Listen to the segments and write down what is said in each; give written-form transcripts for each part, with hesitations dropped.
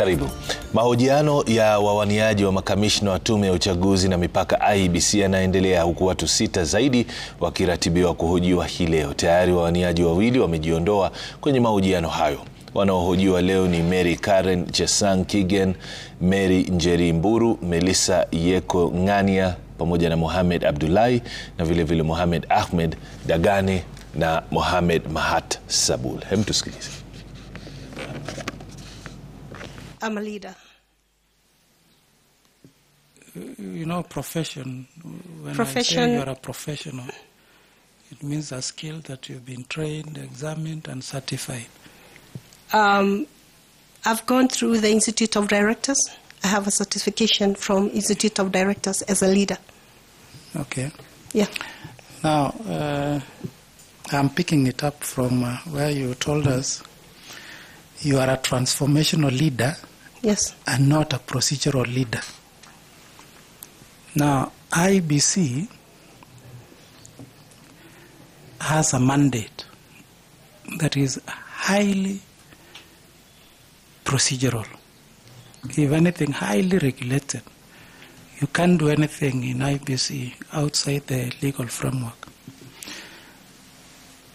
Karibu. Mahojiano ya wawaniaji wa makamishna wa Tume ya Uchaguzi na Mipaka IEBC yanaendelea, huku watu 6 zaidi wakiratibiwa kuhojiwa hii leo. Tayari wawaniaji wawili wamejiondoa kwenye mahojiano hayo. Wanaohojiwa leo ni Mary Karen Chesang Kigen, Mary Njeri Mburu, Melissa Yeko Ngania pamoja na Mohamed Abdullahi na vile vile Mohamed Ahmed Dagane na Mohamed Mahat Sabul. Hem tusikilize. I'm a leader. You know, profession. When I say you're a professional, it means a skill that you've been trained, examined, and certified. I've gone through the Institute of Directors. I have a certification from Institute of Directors as a leader. Okay. Yeah. Now, I'm picking it up from where you told us you are a transformational leader. Yes. And not a procedural leader. Now, IEBC has a mandate that is highly procedural. If anything, highly regulated. You can't do anything in IEBC outside the legal framework.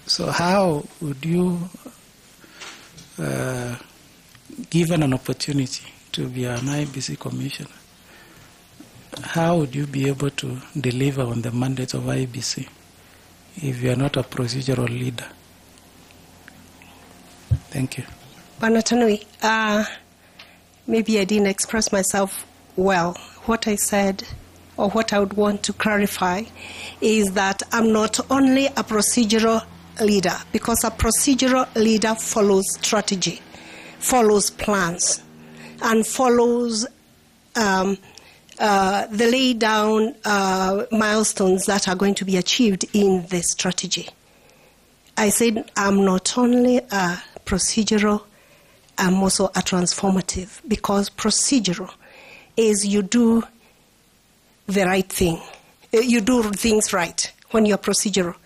So how would you, given an opportunity to be an IEBC commissioner, how would you be able to deliver on the mandate of IEBC if you are not a procedural leader? Thank you. Banatanui, maybe I didn't express myself well. What I said, or what I would want to clarify, is that I'm not only a procedural leader, because a procedural leader follows strategy, follows plans, and follows the laid down milestones that are going to be achieved in the strategy. I said I'm not only a procedural, I'm also a transformative, because procedural is you do the right thing. You do things right when you're procedural.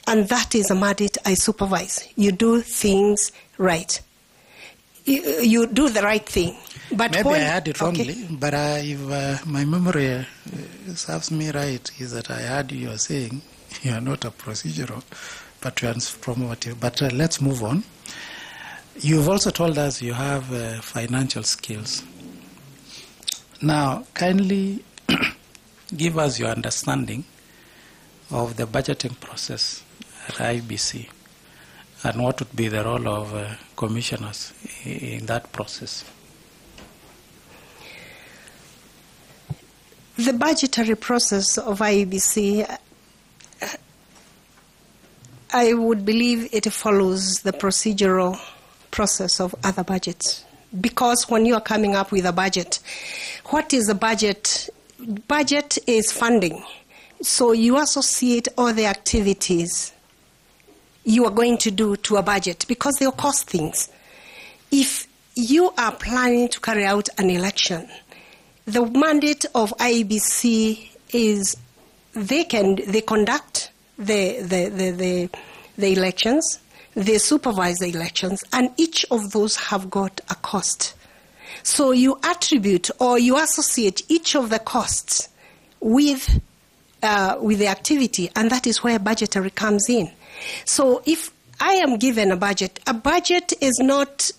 And that is a mandate I supervise. You do things right. You do the right thing. But maybe I had it wrongly, but if my memory serves me right, is that I heard you are saying you are not a procedural, but transformative. But let's move on. You've also told us you have financial skills. Now, kindly give us your understanding of the budgeting process at IEBC and what would be the role of commissioners in that process. The budgetary process of IEBC, I would believe it follows the procedural process of other budgets. Because when you are coming up with a budget, what is a budget? Budget is funding. So you associate all the activities you are going to do to a budget because they'll cost things. If you are planning to carry out an election, the mandate of IEBC is they conduct the elections, they supervise the elections, and each of those have got a cost. So you attribute or you associate each of the costs with the activity, and that is where budgetary comes in. So if I am given a budget is not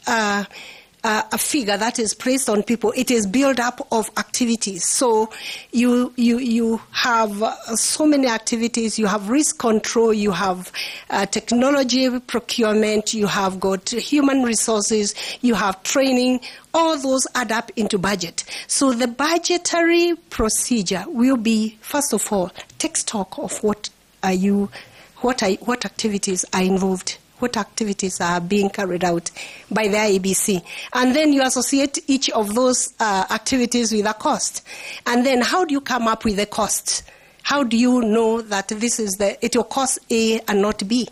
a figure that is placed on people. It is built up of activities. So you have so many activities. You have risk control. You have technology procurement. You have got human resources. You have training. All those add up into budget. So the budgetary procedure will be, first of all, take stock of what activities are involved. What activities are being carried out by the IEBC. And then you associate each of those activities with a cost. And then how do you come up with the costs? How do you know that it will cost A and not B?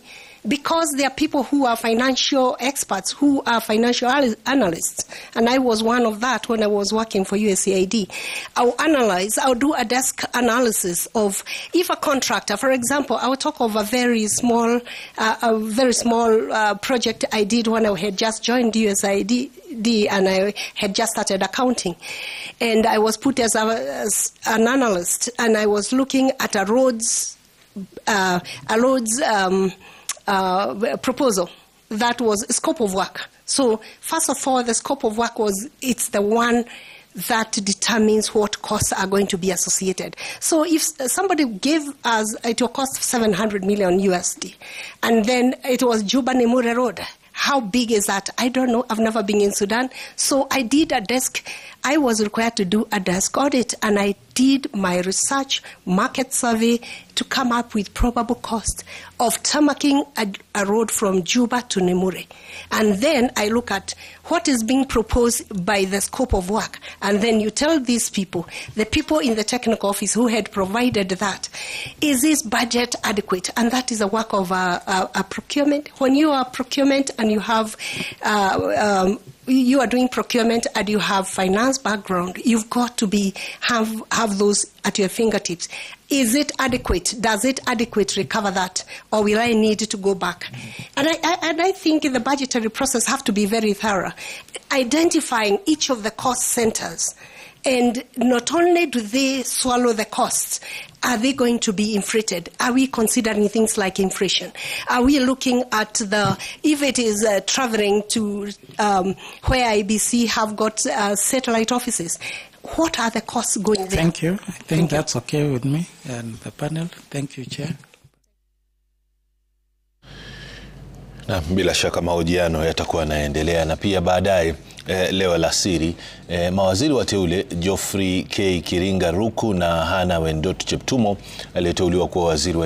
because there are people who are financial experts, who are financial analysts, and I was one of that when I was working for USAID. I'll do a desk analysis of if a contractor, for example, I will talk of a very small project I did when I had just joined USAID and I had just started accounting, and I was put as an analyst, and I was looking at a roads proposal that was scope of work. So first of all, the scope of work it's the one that determines what costs are going to be associated. So if somebody gave us, it will cost 700 million USD, and then it was Juba-Nimure Road. How big is that? I don't know. I've never been in Sudan. So I did I was required to do a desk audit, and I did my research, market survey, to come up with probable cost of tarmacking a road from Juba to Nimure. And then I look at what is being proposed by the scope of work. And then you tell these people, the people in the technical office who had provided that, is this budget adequate? And that is a work of a procurement. When you are procurement and you have you are doing procurement and you have finance background, you've got to have those at your fingertips. Is it adequate? Does it adequately cover that? Or will I need to go back? And I think the budgetary process have to be very thorough, identifying each of the cost centers. And not only do they swallow the costs, are they going to be inflated? Are we considering things like inflation? Are we looking at if it is traveling to where IEBC have got satellite offices, what are the costs going there? Thank you. I think that's okay with me and the panel. Thank you, Chair. Na bila shaka mahojiano yatakuwa yanaendelea, na pia baadaye leo alasiri mawaziri wateule Geoffrey K. Kiringa Ruku na Hana Wendot Cheptumo aliyeteuliwa kuwa waziri wa